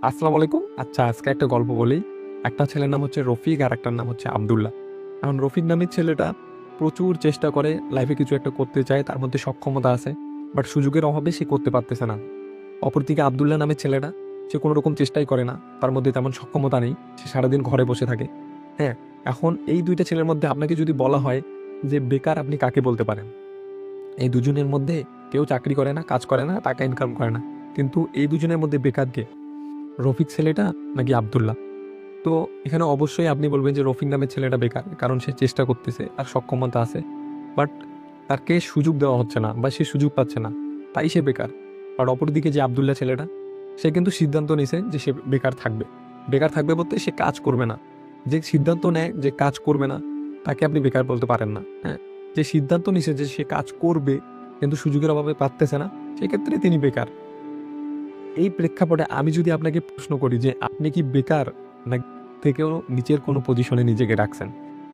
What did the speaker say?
আসসালামু আলাইকুম। আচ্ছা, আজকে একটা গল্প বলি। একটা ছেলের নাম হচ্ছে রফিক আর একটার নাম হচ্ছে আব্দুল্লাহ। এখন রফিক নামের ছেলেটা প্রচুর চেষ্টা করে, লাইফে কিছু একটা করতে চায়, তার মধ্যে সক্ষমতা আছে। বাট সুযোগের অভাবে সে করতে পারতেছে না। অপরদিকে আব্দুল্লাহ নামের ছেলেটা, সে কোনো রকম চেষ্টাই করে না। তার মধ্যে তেমন সক্ষমতা নেই। সে সারাদিন ঘরে বসে থাকে। হ্যাঁ, এখন এই ২ টা ছেলের মধ্যে আপনাকে যদি বলা হয় যে বেকার আপনি কাকে বলতে পারেন? এই দুজনের মধ্যে কেউ চাকরি করে না, কাজ করে না, টাকা ইনকাম করে না। কিন্তু এই দুজনের মধ্যে বেকার কে? রফিক ছেলেটা নাকি আব্দুল্লাহ? তো এখানে অবশ্যই আপনি বলবেন যে রফিক নামের ছেলেটা বেকার। কারণ সে চেষ্টা করতেছে, তার সক্ষমতা আছে। বাট তাকে সুযোগ দেওয়া হচ্ছে না বা সে সুযোগ পাচ্ছে না। তাই সে বেকার। আর অপরদিকে যে আব্দুল্লাহ ছেলেটা, সে কিন্তু সিদ্ধান্ত নিছে যে সে বেকার থাকবে। বেকার থাকবে বলতে সে কাজ করবে না। যে সিদ্ধান্ত নেয় যে কাজ করবে না, তাকে আপনি বেকার বলতে পারেন না। হ্যাঁ? যে সিদ্ধান্ত নিছে যে সে কাজ করবে কিন্তু সুযোগের অভাবে পারতেছে না, সেক্ষেত্রে তিনি বেকার। এই প্রেক্ষাপটে আমি যদি আপনাকে প্রশ্ন করি যে আপনি কি বেকার না থেকেও নিচের কোনো পজিশনে নিজেকে রাখছেন?